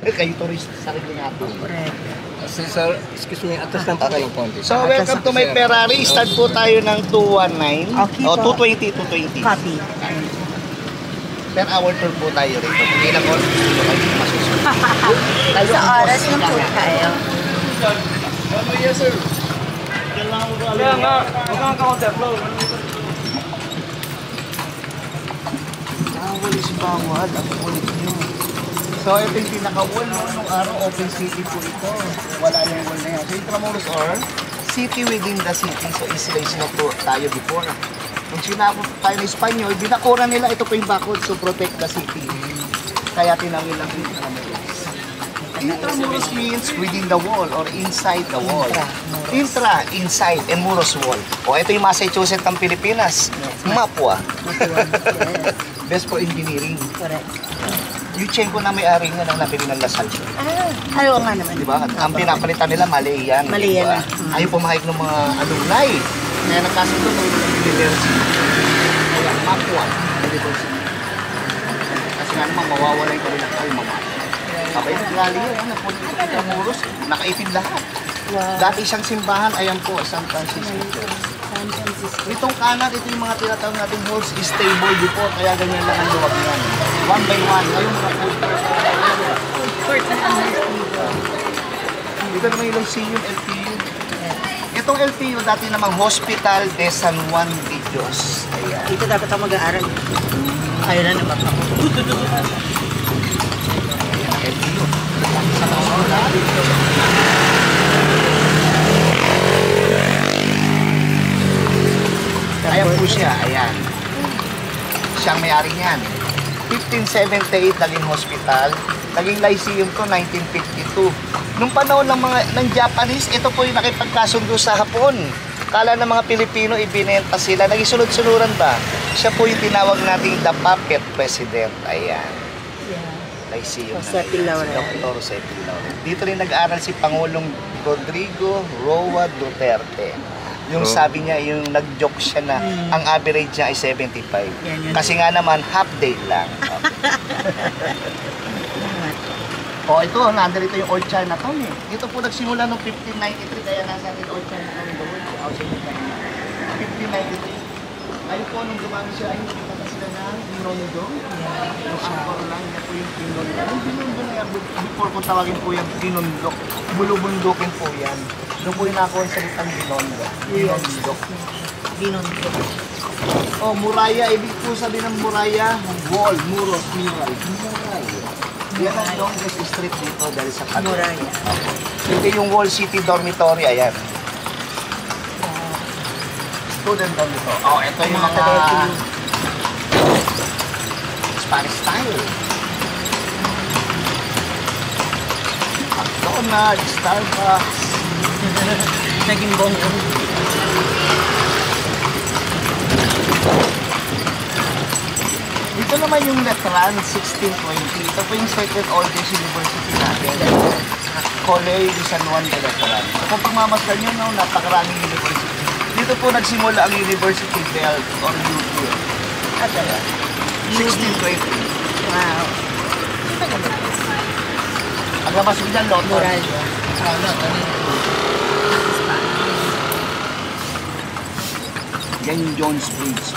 Kayo tourist sa sarili natin. Correct. Sir, excuse me, atas lang po kayo ng konti. So, welcome to my Ferrari. Start po tayo ng 219. Okay O, po. 220. Copy. Per hour tour po tayo rito. Ilang oras gusto nyo kayo masusunod? Sa oras ng po tayo. Yes, sir. Kaya nga, huwag kang counterflow. Walis bawal. Ang kulit nyo. So, ito yung pinaka-wall nung araw. Open city po ito. Wala yung wall na yan. So, Intramuros or city within the city. So, isolation na po tayo before. Kung sinako tayo ng Espanyol, binakura nila ito po yung bakod. So, protect the city. Kaya tinawin lang Intramuros. Intramuros means within the wall or inside the wall. Intra, inside, and Muros wall. O, ito yung Massachusetts ng Pilipinas. Mapua. Best for engineering. Correct. Yuchenko na may-ari nga nang nabili ng Lasal. Ayaw nga naman. Diba? Ang pinapalitan nila, mali yan. Mali yan. Ayaw pumahig ng mga alumni. Kaya nagkasundo ng university. Kaya Mapua University. Kasi nga naman, mawawala yung kanilang alma mater. Sabay naglali yan. Napunta sa Intramuros. Nakaitim lahat. Dati isang simbahan, ayan po, San Francisco. Itong kanan, ito yung mga tinatawag natin halls stable before, kaya ganyan lang ang luwag yan. One by one, ngayong mga food court na ito naman yung Lyceum LPU. Itong LPU, dati namang Hospital de San Juan de Dios. Ayan. Dito dapat ako mag-aaral. Ayaw na naman ako. LPU. Sa mga ayan po siya, ayan. Siyang may-ari niyan. 1578 naging hospital. Naging Lyceum to 1952. Nung panahon ng Japanese, ito po yung nakipagkasundo sa Hapon. Kala ng mga Pilipino, ibinenta sila. Naging sunod-sunuran ba? Siya po yung tinawag nating the puppet president. Ayan. Lyceum. Jose Laurel. Dr. Jose Laurel. Dito rin nag-aaral si Pangulong Rodrigo Roa Duterte. Yung sabi niya, yung nag-joke siya na ang average niya ay 75. Kasi nga naman, half day lang. Ito, nandito yung Old Chinatown eh. Dito po nagsimula noong 1593, kaya nasa atin Old Chinatown in the world. 1593. Ayun po, nung dumami siya, ayun, kita na sila ng Pinondo. Yung angkor lang, yan po yung Pinondo. Yung Pinondo na yan, before ko tawagin po yung Pinondok. Bulubundukin po yan. Doon po yung nakuha yung salitang Binondo. Binondok. Binondok. Muraya. Ibig po sabihin ng Muraya, wall, muros, mural. Muraya. Yan ang longest street dito dahil sa kanila. Muraya. Ito yung Wall City Dormitory, ayan. Student dormitory. Ito yung mga Spanish style. McDonald's, Starbucks. Naging bonggo. Ito naman yung Letran 1620. Ito po yung second oldest university natin. Colegio de San Juan de Letran. Kung pagmamasdan nyo, no, napakaraming university. Dito po nagsimula ang University Belt or UP. At 1620. wow. Ang labas mo dyan, Lotto. Muraya. Yan yung Jones Bridge.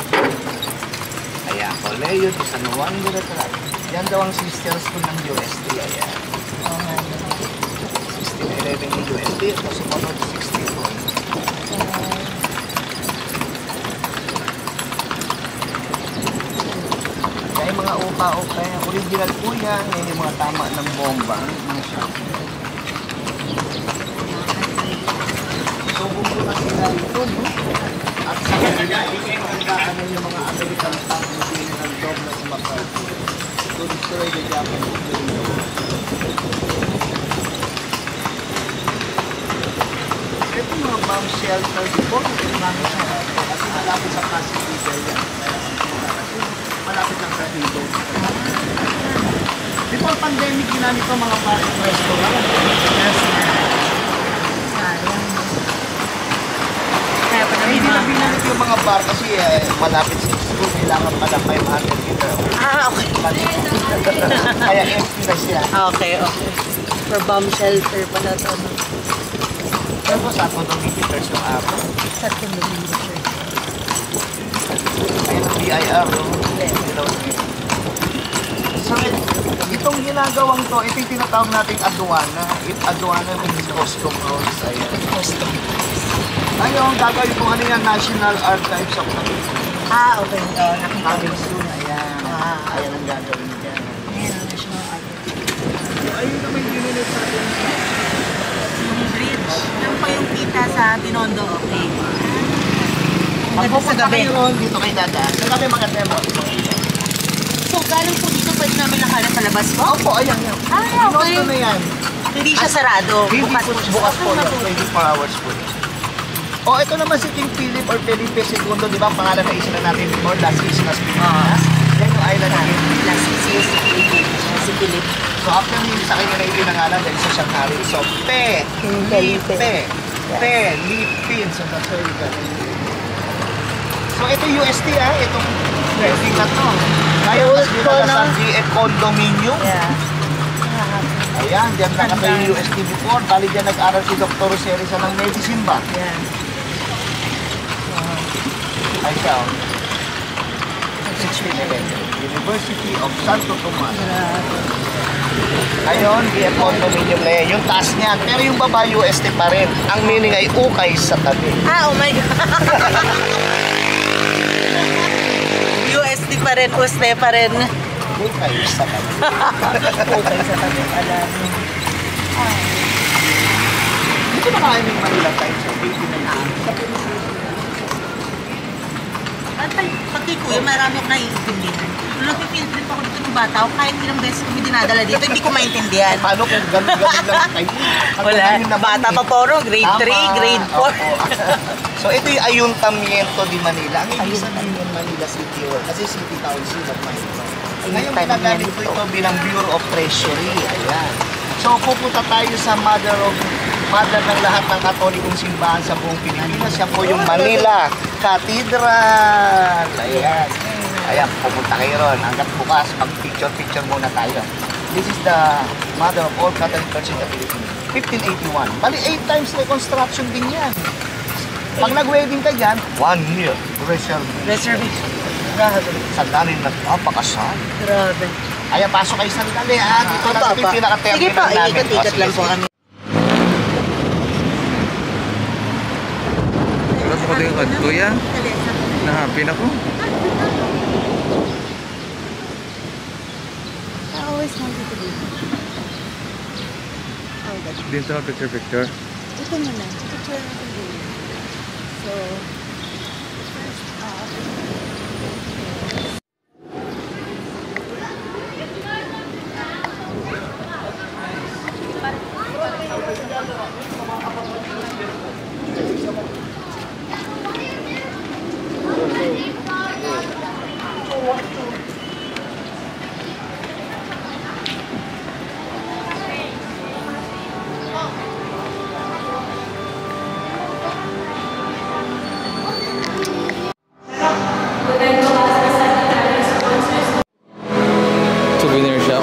Ayan, Colegio de San Juan de Letran. Yan daw ang sister school ng UST. Ayan. 1611 yung UST. Ito sumunod 1620. Kaya yung mga upa-upa, original po yan. Yan yung mga tama ng bomba. Mga shop. So, bumula sila ito, no? At sa kanila, ano yung mga American tank na General Douglas MacArthur to destroy the Japanese during the war. Ito yung mga bomb shelter before, ito namin siya. Kasi malapit sa Pasig River yan. Kasi malapit lang sa Indo. Before pandemic, ginamit ko mga parang restaurant. Sayang. Kaya pa naman hindi na binalik yung mga bar kasi malapit sa school, kailangan pala 500 meter. Okay. Kaya empty na siya. Okay. For bomb shelter pala ito. Pero sa condominiums yung araw. Sa condominium. Ayun ang BIR, no? So, itong ginagawang to, ito yung tinatawag nating aduana. Aduana means custom house. Ayan. Ayun, gagawin ko ano yan, National Archives of the Philippines. Okay. Nakita ko. Coming soon, ayan. Ayan ang gagawin dyan. Ayan, national archive. Ayun naman yung unit natin. Yung bridge. Yan pa yung kita sa Binondo. Okay. Pag Maganda sa pupunta gabi. kayo ron, dito kayo dadaan. Sa gabi maganda yung mga So, galing po dito pwede namin nakalat sa labas mo? Opo, ayan yan. Okay. Binondo na yan. Hindi siya sarado. Hindi Bukas po, po siya. bukas po Okay na yan. 24 hours po. O, ito naman si King Philip or Felipe II, di ba? Pangalan na isa na natin before, Las Islas Pilipinas. Yan yung island natin. Last 6 years si Philip. So, after nyo sa kanya na itinangalan dahil sa siyang hari. So, Philippines. So, that's why you got it. So, ito yung UST itong building na to. Kaya mas dinala sa GF Condominium. Yeah. Ayan, dyan nakata yung UST before. Bali dyan nag-aral si Dr. Roseriza ng medicine ba? Yeah. Ay siya, 1611, University of Santo Tomas. Ngayon, GF Condominium na yan. Yung taas niyan. Pero yung baba, UST pa rin. Ang meaning ay ukay sa tabi. Oh my God. USD pa rin, USD pa rin. Ukay sa tabi. Okay sa tabi. Alam. Dito na kaya ng Manila tayo sa Philippines. Pag kay Kuya, marami ako naiintindihan. Nung nag-field trip ako dito ng bata, ako kahit ilang beses kami dinadala dito, hindi ko maintindihan. Paano kung ganun-ganun lang kayo? Wala. Bata pa po, grade 3, grade 4. Opo. So ito yung Ayuntamiento de Manila. Ang ibig sabihin yung Manila City Hall. Kasi City Council of Manila. Ngayon ginagamit ko ito bilang Bureau of Treasury. Ayan. So pupunta tayo sa mother ng lahat ng katolikong simbahan sa buong Pilipinas. Yan po yung Manila Cathedral. Ayan. Ayan, pupunta kayo ron. Hanggang bukas, mag-picture muna tayo. This is the mother of all Catholic Church in the Philippines. 1581. Bali, 8 times reconstruction din yan. Pag nag-wedding ka dyan, 1 year Reservation. Grabe. Sandali na napakasal. Grabe. Ayan, pasok kayo sandali ha. Dito lang ito yung pinaka-terminal Sige po, namin. ikot-ikot lang po kami. Wala po kayo kanto yan. Nahapin ako. I always wanted to do it. Oh, that's Dito ako picture. ito muna. Picture natin din. So, first off, Souvenir shop.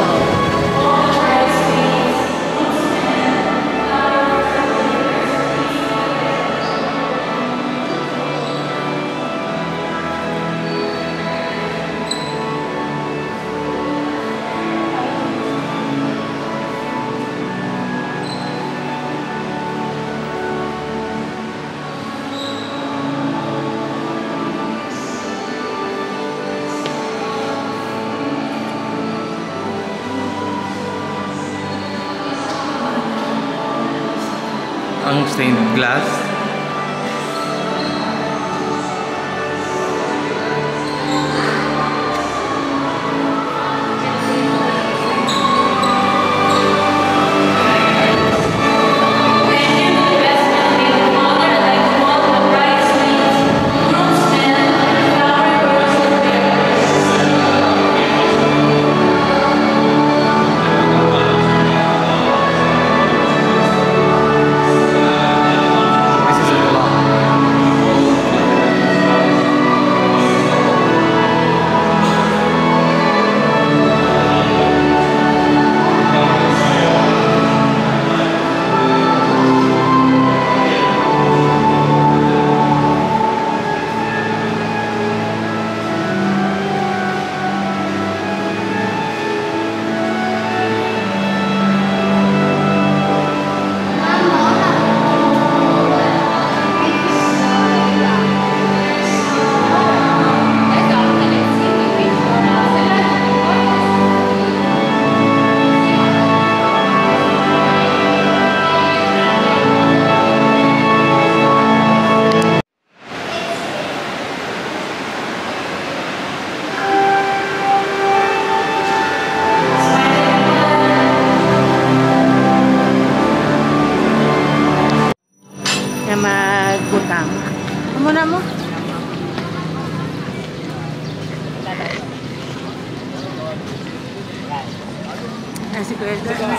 Ang stained glass.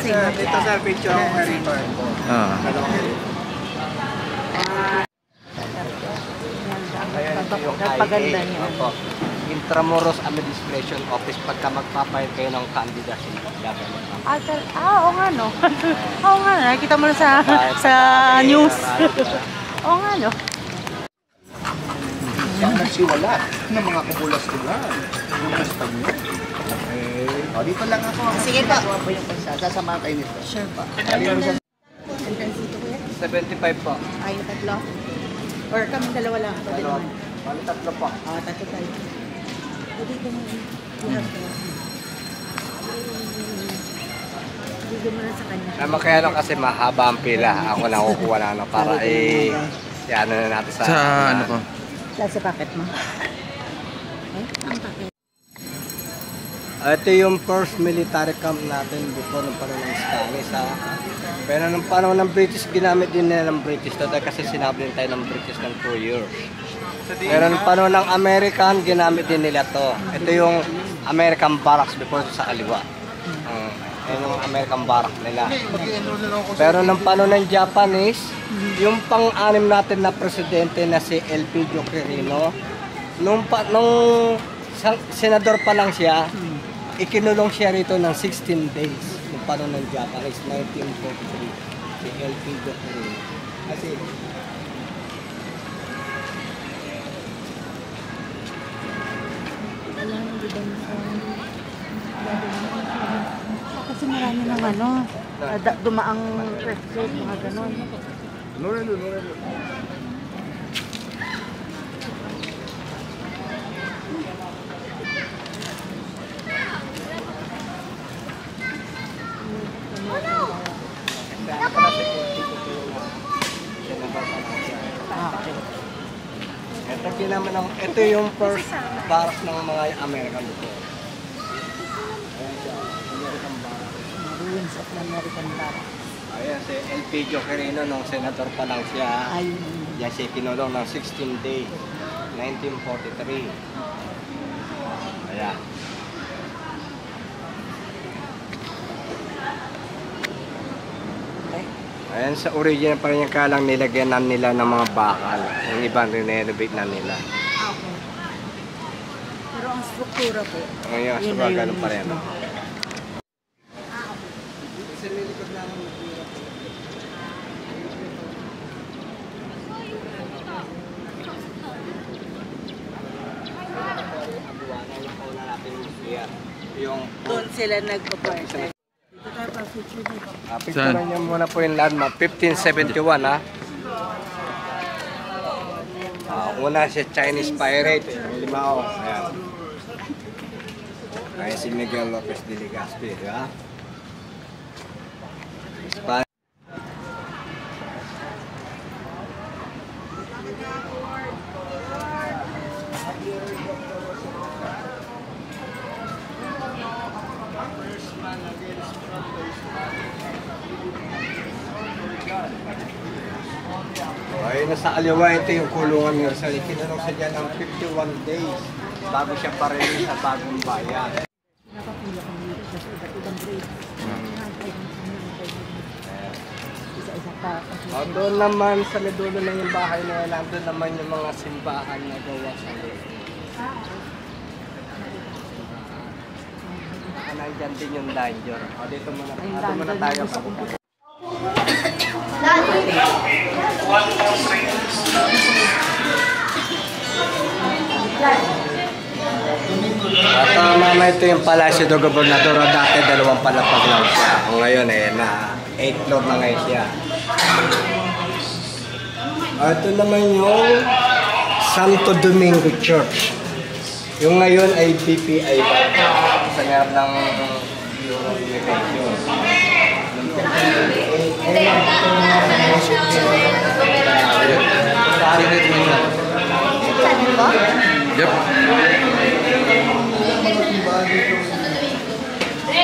sa inyo. Dito sa picture ng Eritor. Ah. Ayan, ito yung Napaganda IA. niya. Opo. Intramuros Administration Office pagka magpapahit kayo ng candidacy. Oo nga no. Oo nga, nakikita mo na sa news. Oo nga no. Yan nagsiwala ng mga kabulas-ulan. Yung gusto nyo. Okay. O, dito lang ako. Sige po. Sasamahan kayo nito. Sure po. Ayun, sa Entrance dito kuya? 75 po. Ay, tatlo? Or kami dalawa lang? Pwede naman. Bali, tatlo po. Tatlo tayo. Pwede ko mo. Lahat ko. Bigyan mo na sa kanya. Kaya ano kasi mahaba ang pila. Ako na kukuha na ano para ano na natin sa... Sa ano po? Sa packet mo. Eh, ang packet. Ito yung first military camp natin before ng panahon ng Spanish. Pero nung panahon ng British, ginamit din nila ng British. Dahil kasi sinabi din tayo ng British ng 2 years. Pero nung panahon ng American, ginamit din nila to. Ito yung American barracks before sa kaliwa. Yan yung American barracks nila. Pero nung panahon ng Japanese, yung pang-anim natin na presidente na si Elpidio Quirino, nung senador pa lang siya, ikinulong siya rito ng 16 days nung panahon ng Japanese, 1943, si Elpidio Quirino. Kasi Kasi marami ng ano, dumaang preso, mga ganon. ito yung first barracks ng mga American dito. Ruins of the American Barracks. Ayan, si Elpidio Quirino, nung senador pa lang siya. Ayun. Yan siya kinulong ng 16 days, 1943. Ayan. Ayan, sa original pa rin yung kalang nilagyanan nila ng mga bakal. Yung ibang renovate na nila. Okay. Pero ang struktura po. Ngayon, yun so na yun ganun pa rin. mismo. Yung Doon sila nagpa-partner. Dito tayo pa, picture dito. picture niyo muna po yung landmark, 1571 ha. Una si Chinese pirate, yung limao. Ayan. Ayan si Miguel Lopez de Legazpi, di ba? Ay, nasa Aliwa, ito yung kulungan ni Rizal. Kinulong siya dyan ng 51 days bago siya parehin sa bagong bayan. Nakapula kami dito sa iba't ibang grade. Isa-isa pa. Doon naman sa medulo na yung bahay na yan, doon naman yung mga simbahan na gawa sa nandyan din yung danger. O, dito muna tayo. At mama, ito yung Palacio do Gobernador. Dati dalawang palapag lang siya. Ngayon na 8th floor na ngayon siya. Ito naman yung Santo Domingo Church. Yung ngayon ay BPI ba? Sa ngayon ng Bureau of Immigration. Yep.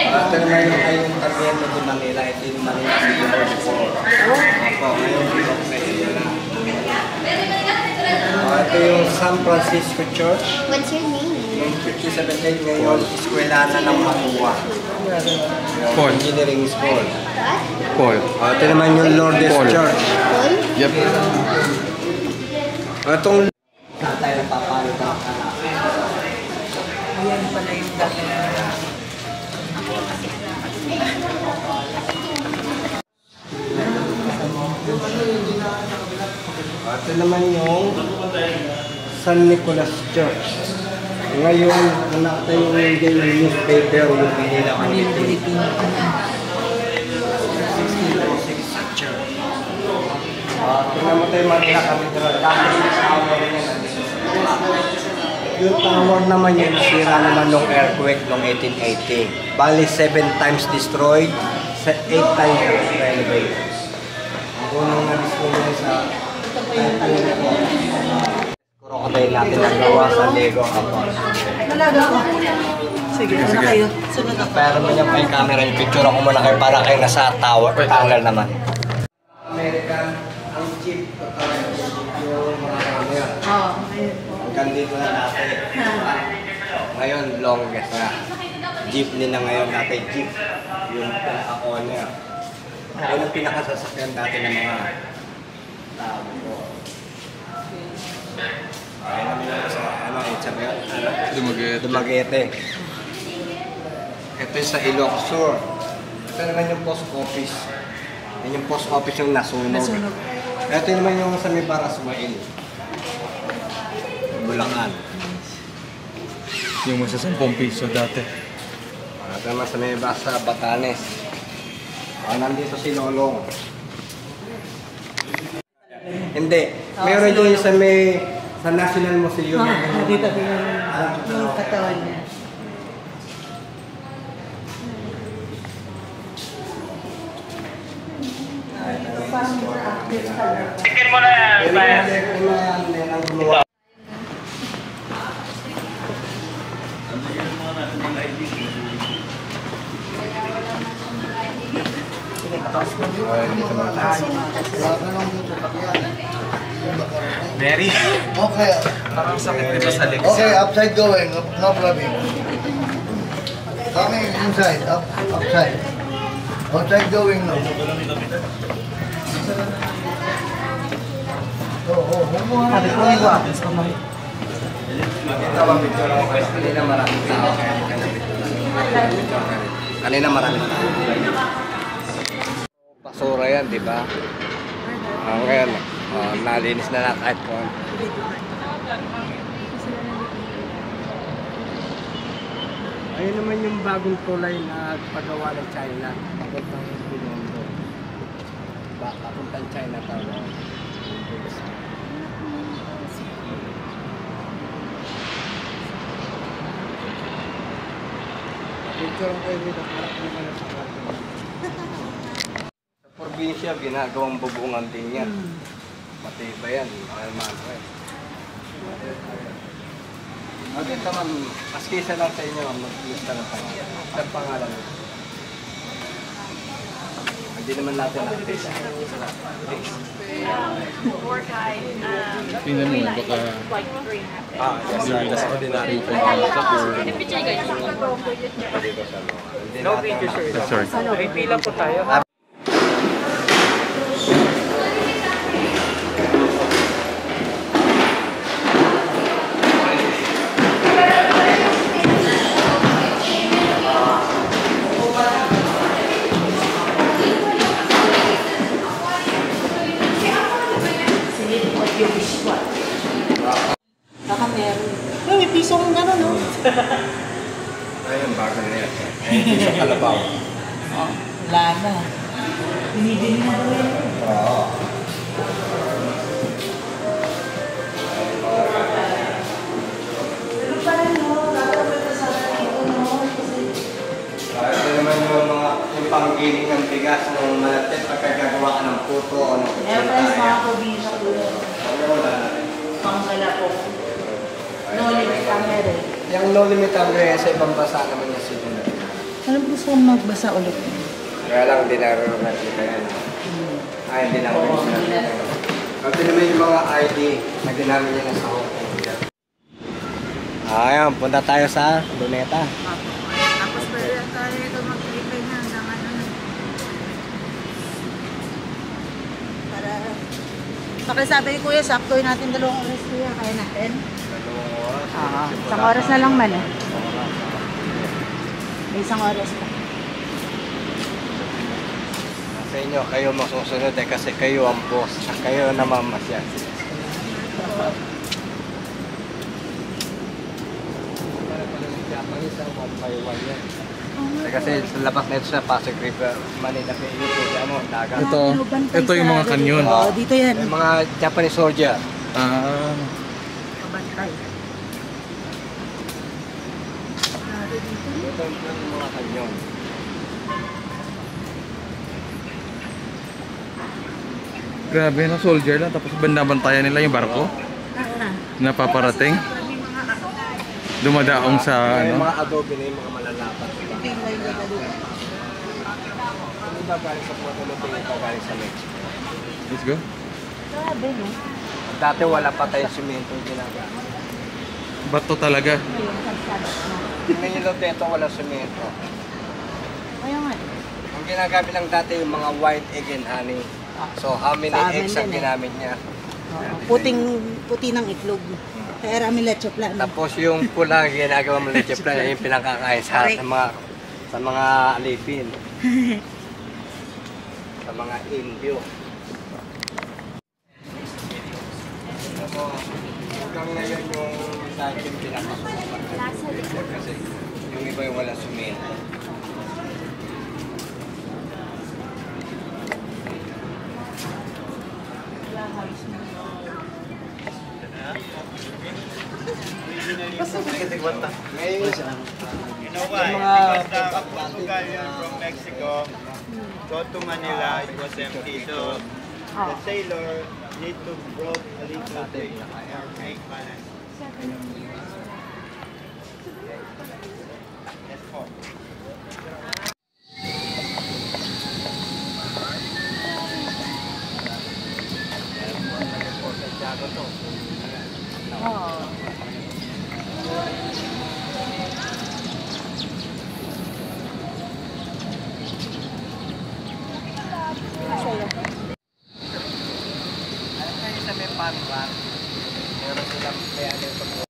Ito naman yung Ayuntamiento de Manila. Ito yung Manila City Hall before. Opo, ngayon ito yung San Francisco Church. What's your name? Yung 57 ngayon, eskwela na ng Matuwa. Paul. Engineering School. Paul. Ito naman yung Lourdes Paul. Church. Yep. Itong tayo nagpapalo ka. Ayan pala yung dati. Ito naman yung San Nicolas Church. Ngayon, nakita yung newspaper, yung Manila Bulletin. Tingnan mo tayo Manila Cathedral. Yung tower naman yun, nasira naman nung earthquake noong 1880. Bali, 7 times destroyed, 8 times renovated. Ang unang na-destroy sa crocodile natin nagawa sa Lego Kapos. Talaga ako. Sige, una kayo. Sunod ako. Pero mo niya pa yung camera, yung picture ako muna kayo para kayo nasa tower, tunnel naman. American, ang cheap yung mga ano yun. Oo, ayun po. Hanggang dito na dati. Ngayon, longest na. Jeepney na ngayon dati, jeep. Yung pinaka-on niya. Ayun ang pinakasasakyan dati ng mga tao ko. Ayun ang sa ano, sabi yun? Dumaguete. Ito yung sa Ilocos Sur. Ito naman yung post office. Yan yung post office yung nasunog. Nasunog. Ito naman yung sa may Baraswail. Bulacan. Yung masa 10 piso dati. Ito naman sa may Basa, Batanes. Nandito si Lolong. Hindi. Meron din sa may sa National Museum. Dito ko yung katawan niya. Chicken mo na yan, bayan. Mary, Okay. parang sakit dito sa legs. Okay, upside going. No problem. Coming inside. Upside. Outside going now. Sabi ko, iwa. Kanina maraming tao. Kanina maraming tao. Basura yan, di ba? Ngayon, nalinis na lang kahit kung ayun naman yung bagong tulay na pagawa ng China. Papuntang Binondo. Papuntang China tayo. Picture ko yung harap naman sa kwarto. Sa probinsya, ginagawang bubungan din yan. Matibay yan, alman ko eh. Dito man, maskisa lang sa inyo, mag-lista ng pangalan. Sa pangalan mo. Hindi naman natin natin. Tingnan mo, baka Yes, ordinary. No video, sir. sorry. May pila po tayo. Baka meron. May pisong gano'n, no? Ayun, bago na yan. Ayun, sa Kalabaw. Wala na. Binibili na rin. Oo. Pero pa rin, no? Gagawin ko sa ito, no? Ito naman yung panggiling ng bigas ng malapit pagkagagawa ka ng puto o ng Meron pa rin sa mga probinsya ko. wala na. Pangala po. No limit ang meron. Yung no limit ang sa ibang bansa naman yung sino na. Ano gusto kong magbasa ulit? Kaya lang, hindi na-record yan. Ay, hindi na-record. Ito naman yung mga ID na ginamit niya sa Hong Kong. Ayan, punta tayo sa Luneta. Tapos pwede tayo ito Pakisabi ni Kuya, saktoy natin 2 oras kuya. Kaya natin? 2 oras. Isang oras na lang man eh. May isang oras pa. Sa inyo, kayo masusunod kasi kayo ang boss. Kayo namamasyan. Japanese ang 1 by 1 yan. Kasi sa labas na ito sa Pasig River, Manila kayo ito, dagat. Ito yung mga kanyon. Oo, dito yan. May mga Japanese soldier. Ah, Kabantay. Ito yung mga kanyon. grabe na soldier lang. Tapos banabantayan nila yung barko na paparating. Dumadaong sa May ano. mga adobe na yung mga malalapat. Ano ba galing sa Puerto Lupe, ito galing sa Mexico? Let's go. Grabe, no? Dati wala pa tayong simento yung ginagawa. Bato talaga. Tingnan nyo lang dito, wala simento. Kaya nga. Ang ginagamit lang dati yung mga white egg and honey. So how many Sa amin eggs ang din eh. ginamit niya? Puti ng itlog. Kaya rami leche plan. Tapos yung pula ginagawa mo leche plan, yung pinakakain sa mga alipin. Sa mga Indio. Ako, hanggang ngayon yung sa akin pinakasukan. Kasi yung iba yung wala sumento. May You know why? Because the Apunto galleon from Mexico go to Manila, it was empty. So the sailor need to broke a little bit or make balance. That's all. sa may panwan, meron silang kaya nito po.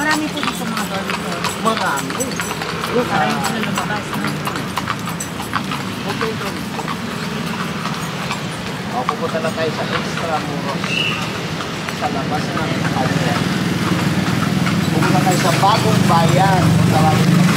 Marami po dito mga dormitory. Marami. Para yung sila lumabas. No? Okay, bro. O, pupunta na tayo sa Extramuros. Sa labas ng outlet. Pupunta tayo sa Bagong Bayan. Kung tawagin